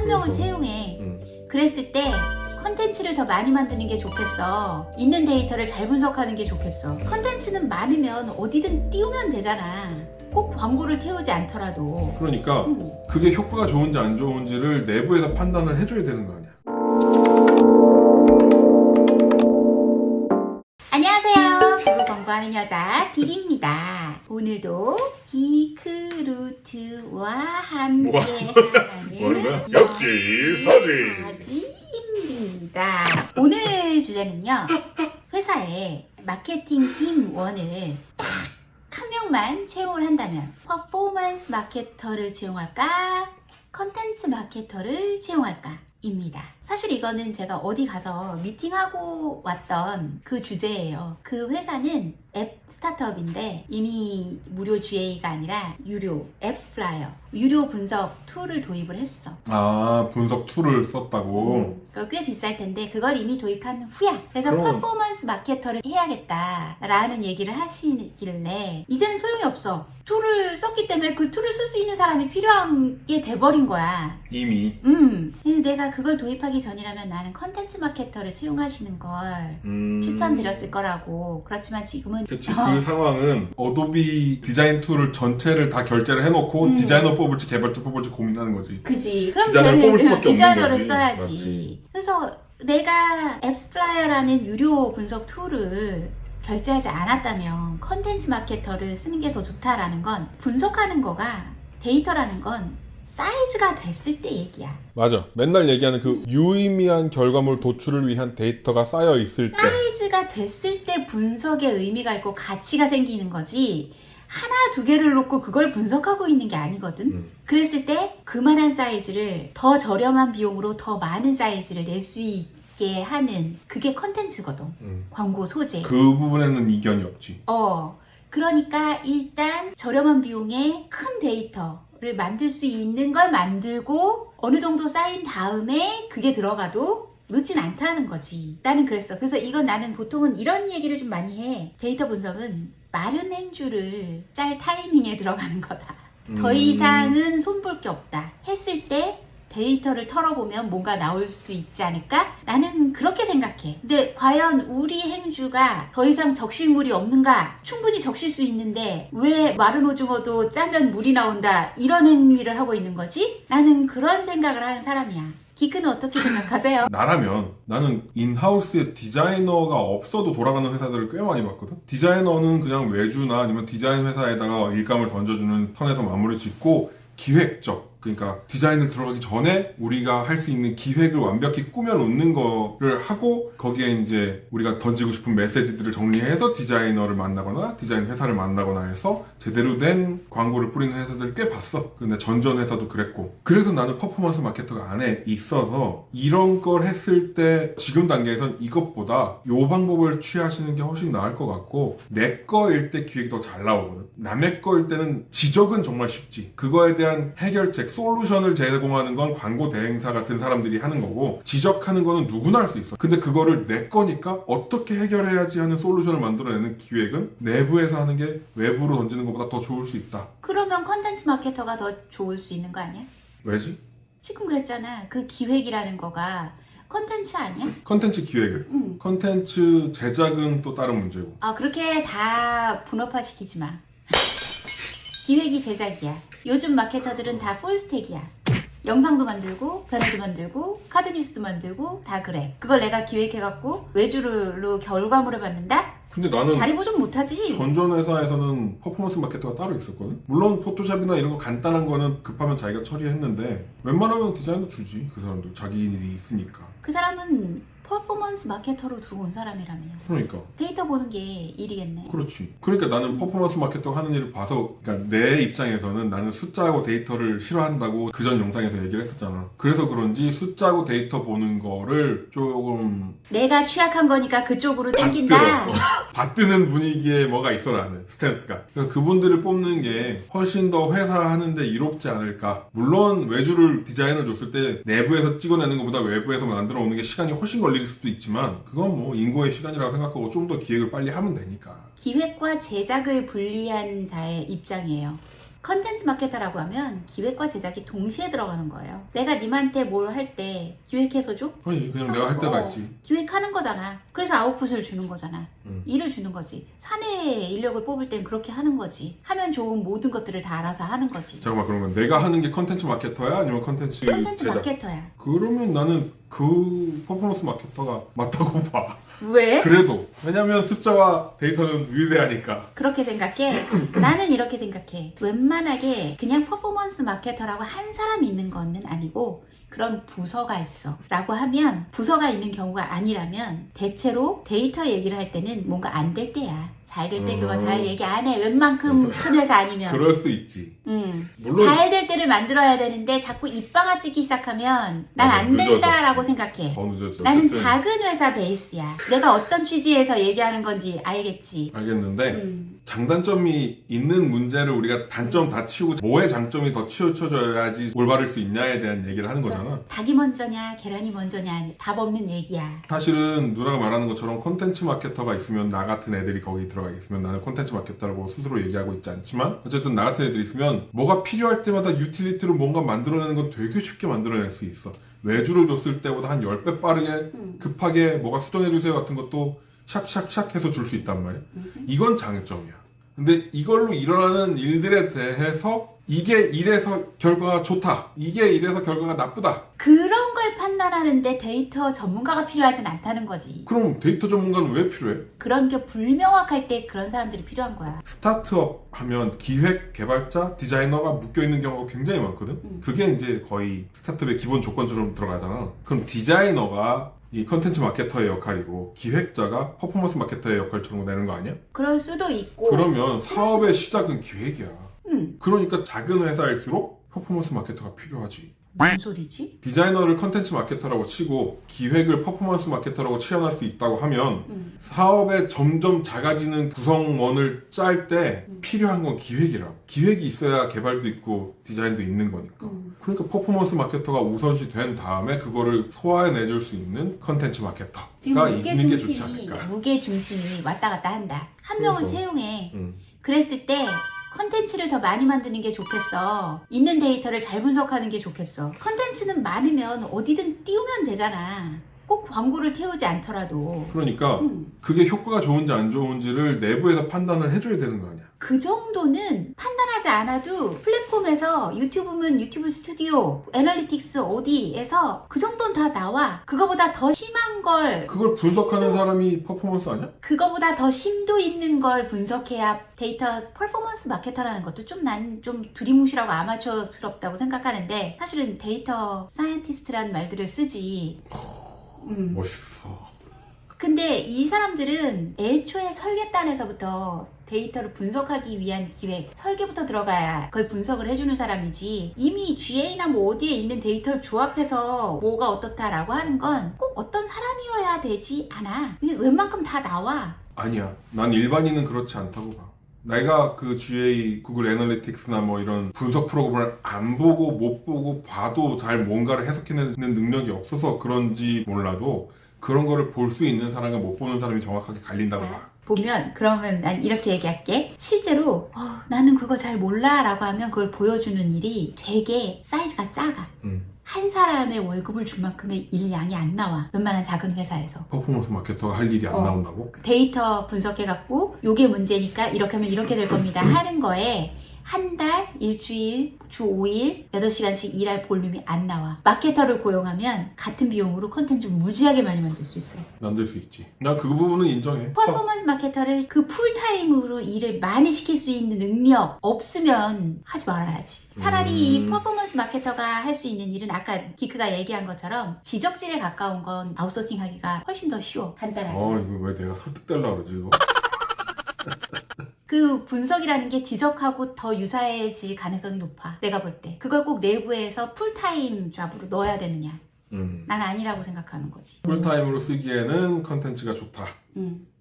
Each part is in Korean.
한 명을 채용해. 그랬을 때 컨텐츠를 더 많이 만드는 게 좋겠어. 있는 데이터를 잘 분석하는 게 좋겠어. 컨텐츠는 많으면 어디든 띄우면 되잖아. 꼭 광고를 태우지 않더라도. 그러니까 그게 효과가 좋은지 안 좋은지를 내부에서 판단을 해줘야 되는 거 아니야. 안녕하세요. 구글 광고하는 여자 디디입니다. 오늘도 기크루트와 함께하는 역시 사지입니다. 오늘 주제는요. 회사에 마케팅 팀원을 딱 한 명만 채용을 한다면 퍼포먼스 마케터를 채용할까? 컨텐츠 마케터를 채용할까? 입니다. 사실 이거는 제가 어디 가서 미팅하고 왔던 그 주제예요. 그 회사는 앱 스타트업인데 이미 무료 GA가 아니라 유료 앱스플라이어 유료 분석 툴을 도입을 했어. 아, 분석 툴을 썼다고? 그거 꽤 비쌀 텐데 그걸 이미 도입한 후야. 그래서 그럼... 퍼포먼스 마케터를 해야겠다라는 얘기를 하시길래 이제는 소용이 없어. 툴을 썼기 때문에 그 툴을 쓸 수 있는 사람이 필요한 게 돼버린 거야. 이미? 그래서 내가 그걸 도입하기 전이라면 나는 컨텐츠 마케터를 채용하시는 걸 추천드렸을 거라고. 그렇지만 지금은 그치. 그 상황은 어도비 디자인 툴을 전체를 다 결제를 해놓고 디자이너 뽑을지 개발자 뽑을지 고민하는 거지. 그지. 그럼 디자이너를 뽑을 수밖에 디자이너를 없는 거지. 써야지. 맞지. 그래서 내가 앱스플라이어라는 유료 분석 툴을 결제하지 않았다면 컨텐츠 마케터를 쓰는 게 더 좋다라는 건 분석하는 거가 데이터라는 건 사이즈가 됐을 때 얘기야. 맞아. 맨날 얘기하는 그 유의미한 결과물 도출을 위한 데이터가 쌓여 있을 때. 사이즈가 됐을 때 분석의 의미가 있고 가치가 생기는 거지. 하나 두 개를 놓고 그걸 분석하고 있는 게 아니거든. 그랬을 때 그만한 사이즈를 더 저렴한 비용으로 더 많은 사이즈를 낼 수 있게 하는 그게 컨텐츠거든. 광고 소재. 그 부분에는 이견이 없지. 그러니까 일단 저렴한 비용에 큰 데이터를 만들 수 있는 걸 만들고 어느 정도 쌓인 다음에 그게 들어가도 늦진 않다는 거지. 나는 그랬어. 그래서 이건 나는 보통은 이런 얘기를 좀 많이 해. 데이터 분석은 마른 행주를 짤 타이밍에 들어가는 거다. 더 이상은 손볼 게 없다. 했을 때 데이터를 털어보면 뭔가 나올 수 있지 않을까? 나는 그렇게 생각해. 근데 과연 우리 행주가 더 이상 적실물이 없는가? 충분히 적실 수 있는데 왜 마른 오징어도 짜면 물이 나온다? 이런 행위를 하고 있는 거지? 나는 그런 생각을 하는 사람이야. 기크는 어떻게 생각하세요? 나라면 나는 인하우스에 디자이너가 없어도 돌아가는 회사들을 꽤 많이 봤거든. 디자이너는 그냥 외주나 아니면 디자인 회사에다가 일감을 던져주는 선에서 마무리 짓고 기획적, 그러니까 디자인을 들어가기 전에 우리가 할 수 있는 기획을 완벽히 꾸며놓는 거를 하고 거기에 이제 우리가 던지고 싶은 메시지들을 정리해서 디자이너를 만나거나 디자인 회사를 만나거나 해서 제대로 된 광고를 뿌리는 회사들 꽤 봤어. 근데 전전 회사도 그랬고. 그래서 나는 퍼포먼스 마케터가 안에 있어서 이런 걸 했을 때 지금 단계에선 이것보다 이 방법을 취하시는 게 훨씬 나을 것 같고, 내 거일 때 기획이 더 잘 나오거든. 남의 거일 때는 지적은 정말 쉽지. 그거에 대한 해결책, 솔루션을 제공하는 건 광고 대행사 같은 사람들이 하는 거고, 지적하는 거는 누구나 할 수 있어. 근데 그거를 내 거니까 어떻게 해결해야지 하는 솔루션을 만들어내는 기획은 내부에서 하는 게 외부로 던지는 것보다 더 좋을 수 있다. 그러면 컨텐츠 마케터가 더 좋을 수 있는 거 아니야? 왜지? 지금 그랬잖아. 그 기획이라는 거가 컨텐츠 아니야? 컨텐츠 기획을. 컨텐츠 제작은 또 다른 문제고. 그렇게 다 분업화시키지 마. 기획이 제작이야. 요즘 마케터들은 다 풀스택이야. 영상도 만들고 변호도 만들고 카드 뉴스도 만들고 다 그래. 그걸 내가 기획해갖고 외주로 결과물을 받는다? 근데 나는 자리 보존 못하지. 전전 회사에서는 퍼포먼스 마케터가 따로 있었거든. 물론 포토샵이나 이런 거 간단한 거는 급하면 자기가 처리했는데 웬만하면 디자인도 주지. 그 사람도 자기 일이 있으니까. 그 사람은 퍼포먼스 마케터로 들어온 사람이라며. 그러니까. 데이터 보는 게 일이겠네. 그렇지. 그러니까 나는 퍼포먼스 마케터 하는 일을 봐서, 그러니까 내 입장에서는 나는 숫자하고 데이터를 싫어한다고 그전 영상에서 얘기를 했었잖아. 그래서 그런지 숫자하고 데이터 보는 거를 조금 내가 취약한 거니까 그쪽으로 땡긴다. 받드는 분위기에 뭐가 있어. 나는 스탠스가. 그러니까 그분들을 뽑는 게 훨씬 더 회사 하는데 이롭지 않을까. 물론 외주를 디자인을 줬을 때 내부에서 찍어내는 것보다 외부에서 만들어 오는 게 시간이 훨씬 걸릴 수도 있지만 그건 뭐 인고의 시간이라고 생각하고 좀 더 기획을 빨리 하면 되니까. 기획과 제작을 분리한 자의 입장이에요. 컨텐츠 마케터라고 하면 기획과 제작이 동시에 들어가는 거예요. 내가 님한테 뭘 할 때 기획해서 줘? 아니 그냥 내가 할 때가 있지. 기획하는 거잖아. 그래서 아웃풋을 주는 거잖아. 음. 일을 주는 거지. 사내 인력을 뽑을 땐 그렇게 하는 거지. 하면 좋은 모든 것들을 다 알아서 하는 거지. 잠깐만, 그러면 내가 하는 게 컨텐츠 마케터야? 아니면 컨텐츠 컨텐츠 제작? 마케터야. 그러면 나는 그 퍼포먼스 마케터가 맞다고 봐. 왜? 그래도 왜냐면 숫자와 데이터는 위대하니까. 그렇게 생각해? 나는 이렇게 생각해. 웬만하게 그냥 퍼포먼스 마케터라고 한 사람이 있는 거는 아니고 그런 부서가 있어 라고 하면, 부서가 있는 경우가 아니라면 대체로 데이터 얘기를 할 때는 뭔가 안 될 때야. 잘 될 때 그거 잘 얘기 안 해. 웬만큼 큰 회사 아니면. 그럴 수 있지. 물론 잘 될 때를 만들어야 되는데 자꾸 입방아 찍기 시작하면 난 안 된다라고 생각해. 더 늦었죠. 나는 어쨌든 작은 회사 베이스야. 내가 어떤 취지에서 얘기하는 건지 알겠지. 알겠는데 장단점이 있는 문제를 우리가 단점 다 치우고 뭐의 장점이 더 치우쳐져야지 올바를 수 있냐에 대한 얘기를 하는 거잖아. 닭이 먼저냐 계란이 먼저냐 답 없는 얘기야. 사실은 누나가 말하는 것처럼 콘텐츠 마케터가 있으면 나 같은 애들이 거기 들어가 있으면 나는 콘텐츠 마케터라고 스스로 얘기하고 있지 않지만 어쨌든 나 같은 애들이 있으면 뭐가 필요할 때마다 유틸리티로 뭔가 만들어내는 건 되게 쉽게 만들어낼 수 있어. 외주를 줬을 때보다 한 10배 빠르게 급하게 뭐가 수정해주세요 같은 것도 샥샥샥 해서 줄 수 있단 말이야. 이건 장점이야. 근데 이걸로 일어나는 일들에 대해서 이게 이래서 결과가 좋다, 이게 이래서 결과가 나쁘다, 그런 걸 판단하는데 데이터 전문가가 필요하진 않다는 거지. 그럼 데이터 전문가는 왜 필요해? 그런 게 불명확할 때 그런 사람들이 필요한 거야. 스타트업 하면 기획, 개발자, 디자이너가 묶여있는 경우가 굉장히 많거든. 그게 이제 거의 스타트업의 기본 조건처럼 들어가잖아. 그럼 디자이너가 이 컨텐츠 마케터의 역할이고 기획자가 퍼포먼스 마케터의 역할처럼 되는 거 아니야? 그럴 수도 있고. 그러면 사업의 시작은 기획이야. 응. 그러니까 작은 회사일수록 퍼포먼스 마케터가 필요하지. 무슨 소리지? 디자이너를 컨텐츠 마케터라고 치고 기획을 퍼포먼스 마케터라고 치환할 수 있다고 하면 사업에 점점 작아지는 구성원을 짤 때 필요한 건 기획이라. 기획이 있어야 개발도 있고 디자인도 있는 거니까. 그러니까 퍼포먼스 마케터가 우선시 된 다음에 그거를 소화해내줄 수 있는 컨텐츠 마케터가 지금 있는 게 좋지 않을까. 무게 중심이 왔다 갔다 한다. 한 명은 그래서. 채용해. 그랬을 때 컨텐츠를 더 많이 만드는 게 좋겠어. 있는 데이터를 잘 분석하는 게 좋겠어. 컨텐츠는 많으면 어디든 띄우면 되잖아. 꼭 광고를 태우지 않더라도. 그러니까 그게 효과가 좋은지 안 좋은지를 내부에서 판단을 해줘야 되는 거 아니야. 그 정도는 판단하지 않아도 플랫폼에서 유튜브면 유튜브 스튜디오, 애널리틱스 어디에서 그 정도는 다 나와. 그거보다 더 심한 걸, 그걸 분석하는 사람이 퍼포먼스 아니야? 그거보다 더 심도 있는 걸 분석해야 데이터 퍼포먼스 마케터라는 것도 좀 난 좀 두리뭉실하고 아마추어스럽다고 생각하는데 사실은 데이터 사이언티스트라는 말들을 쓰지. 멋있어. 근데 이 사람들은 애초에 설계단에서부터 데이터를 분석하기 위한 기획, 설계부터 들어가야 그걸 분석을 해주는 사람이지, 이미 GA나 뭐 어디에 있는 데이터를 조합해서 뭐가 어떻다라고 하는 건 꼭 어떤 사람이어야 되지 않아. 근데 웬만큼 다 나와. 아니야. 난 일반인은 그렇지 않다고 봐. 내가 그 GA, 구글 애널리틱스나 뭐 이런 분석 프로그램을 안 보고 못 보고 봐도 잘 뭔가를 해석해내는 능력이 없어서 그런지 몰라도 그런 거를 볼 수 있는 사람과 못 보는 사람이 정확하게 갈린다고 봐. 보면 그러면 난 이렇게 얘기할게. 실제로 나는 그거 잘 몰라 라고 하면 그걸 보여주는 일이 되게 사이즈가 작아. 한 사람의 월급을 줄 만큼의 일 양이 안 나와. 웬만한 작은 회사에서. 퍼포먼스 마케터가 할 일이 안 나온다고? 데이터 분석해갖고 요게 문제니까 이렇게 하면 이렇게 될 겁니다 하는 거에 한 달, 일주일, 주 5일, 8시간씩 일할 볼륨이 안 나와. 마케터를 고용하면 같은 비용으로 콘텐츠 무지하게 많이 만들 수 있어요. 만들 수 있지. 난 그 부분은 인정해. 퍼포먼스 마케터를 그 풀타임으로 일을 많이 시킬 수 있는 능력 없으면 하지 말아야지. 차라리 이 퍼포먼스 마케터가 할 수 있는 일은 아까 기크가 얘기한 것처럼 지적질에 가까운 건 아웃소싱 하기가 훨씬 더 쉬워. 간단하게. 이거 왜 내가 설득되려고 그러지 이거? 그 분석이라는 게 지적하고 더 유사해질 가능성이 높아. 내가 볼 때. 그걸 꼭 내부에서 풀타임 잡으로 넣어야 되느냐. 난 아니라고 생각하는 거지. 풀타임으로 쓰기에는 컨텐츠가 좋다.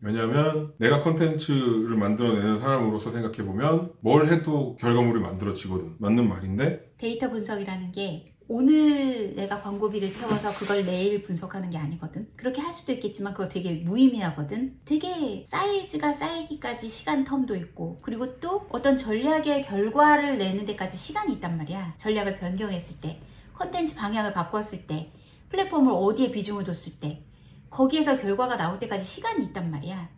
왜냐면 내가 컨텐츠를 만들어내는 사람으로서 생각해보면 뭘 해도 결과물이 만들어지거든. 맞는 말인데 데이터 분석이라는 게 오늘 내가 광고비를 태워서 그걸 내일 분석하는 게 아니거든. 그렇게 할 수도 있겠지만 그거 되게 무의미하거든. 되게 사이즈가 쌓이기까지 시간 텀도 있고, 그리고 또 어떤 전략의 결과를 내는 데까지 시간이 있단 말이야. 전략을 변경했을 때, 컨텐츠 방향을 바꿨을 때, 플랫폼을 어디에 비중을 뒀을 때, 거기에서 결과가 나올 때까지 시간이 있단 말이야.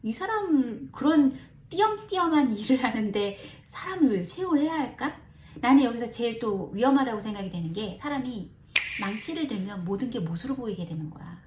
이 사람을 그런 띄엄띄엄한 일을 하는데 사람을 채용을 해야 할까? 나는 여기서 제일 또 위험하다고 생각이 되는 게, 사람이 망치를 들면 모든 게 못으로 보이게 되는 거야.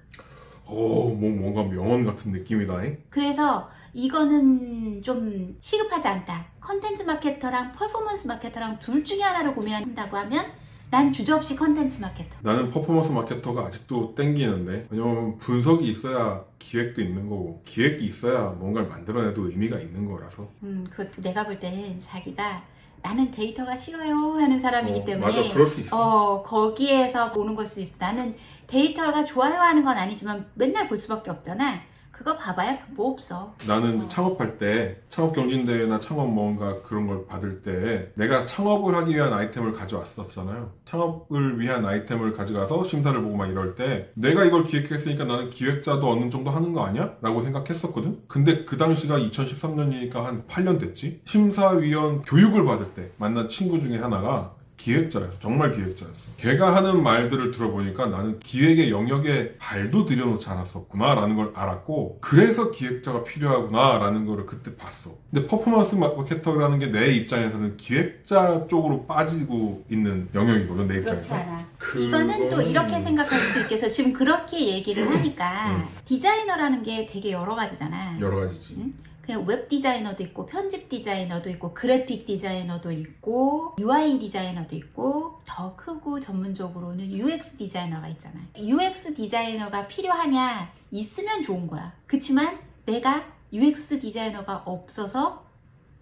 뭔가 명언 같은 느낌이다. 그래서 이거는 좀 시급하지 않다. 컨텐츠 마케터랑 퍼포먼스 마케터랑 둘 중에 하나를 고민한다고 하면 난 주저없이 컨텐츠 마케터. 나는 퍼포먼스 마케터가 아직도 땡기는데, 왜냐면 분석이 있어야 기획도 있는 거고, 기획이 있어야 뭔가를 만들어내도 의미가 있는 거라서. 그것도 내가 볼 때는 자기가 나는 데이터가 싫어요 하는 사람이기 때문에 맞아, 그럴 수 있어. 거기에서 보는 걸 수 있어. 나는 데이터가 좋아요 하는 건 아니지만 맨날 볼 수밖에 없잖아. 그거 봐봐야 뭐 없어. 나는 창업할 때 창업 경진대회나 창업 뭔가 그런 걸 받을 때 내가 창업을 하기 위한 아이템을 가져왔었잖아요. 창업을 위한 아이템을 가져가서 심사를 보고 막 이럴 때 내가 이걸 기획했으니까 나는 기획자도 어느 정도 하는 거 아니야? 라고 생각했었거든. 근데 그 당시가 2013년이니까 한 8년 됐지. 심사위원 교육을 받을 때 만난 친구 중에 하나가 기획자였어. 정말 기획자였어. 걔가 하는 말들을 들어보니까 나는 기획의 영역에 발도 들여놓지 않았었구나 라는 걸 알았고, 그래서 기획자가 필요하구나 라는 걸 그때 봤어. 근데 퍼포먼스 마케터라는 게 내 입장에서는 기획자 쪽으로 빠지고 있는 영역이거든, 내 그렇지 입장에서. 않아. 이거는 또 이렇게 생각할 수도 있겠어. 지금 그렇게 얘기를 하니까 디자이너라는 게 되게 여러 가지잖아. 여러 가지지. 그냥 웹 디자이너도 있고, 편집 디자이너도 있고, 그래픽 디자이너도 있고, UI 디자이너도 있고, 더 크고 전문적으로는 UX 디자이너가 있잖아. UX 디자이너가 필요하냐? 있으면 좋은 거야. 그치만 내가 UX 디자이너가 없어서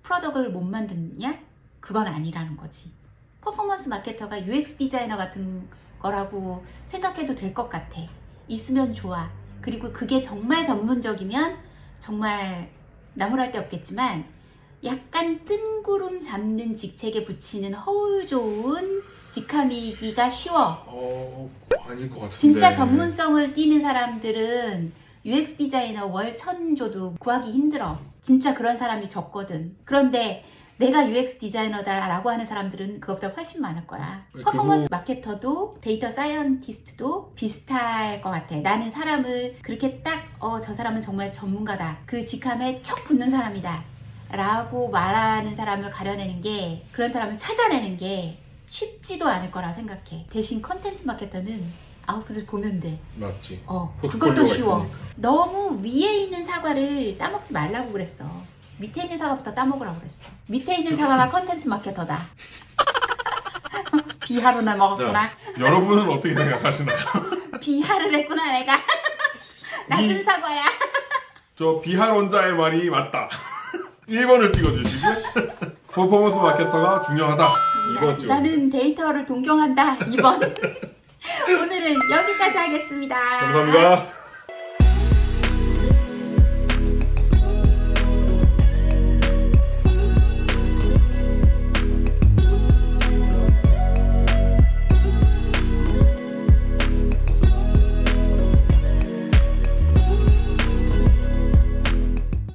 프로덕트를 못 만드냐? 그건 아니라는 거지. 퍼포먼스 마케터가 UX 디자이너 같은 거라고 생각해도 될 것 같아. 있으면 좋아. 그리고 그게 정말 전문적이면 정말 나무랄 데 없겠지만, 약간 뜬구름 잡는 직책에 붙이는 허울 좋은 직함이기가 쉬워. 아닐 것 같은데. 진짜 전문성을 띠는 사람들은 UX 디자이너 월 1,000 줘도 구하기 힘들어. 진짜 그런 사람이 적거든. 그런데 내가 UX 디자이너다라고 하는 사람들은 그것보다 훨씬 많을 거야. 퍼포먼스 마케터도 데이터 사이언티스트도 비슷할 것 같아. 나는 사람을 그렇게 딱 저 사람은 정말 전문가다, 그 직함에 척 붙는 사람이다 라고 말하는 사람을 가려내는 게, 그런 사람을 찾아내는 게 쉽지도 않을 거라 생각해. 대신 컨텐츠 마케터는 아웃풋을 보면 돼. 맞지. 그것도 쉬워. 있으니까. 너무 위에 있는 사과를 따먹지 말라고 그랬어. 밑에 있는 사과부터 따먹으라고 그랬어. 밑에 있는 사과가 컨텐츠 마케터다. 비하로나 먹었구나. 여러분은 어떻게 생각하시나요? 비하를 했구나 내가. 낮은 사과야. 저 비하론자의 말이 맞다. 1번을 찍어주시고, 퍼포먼스 마케터가 중요하다. 2번 찍어. 나는 데이터를 동경한다. 2번. 오늘은 여기까지 하겠습니다. 감사합니다.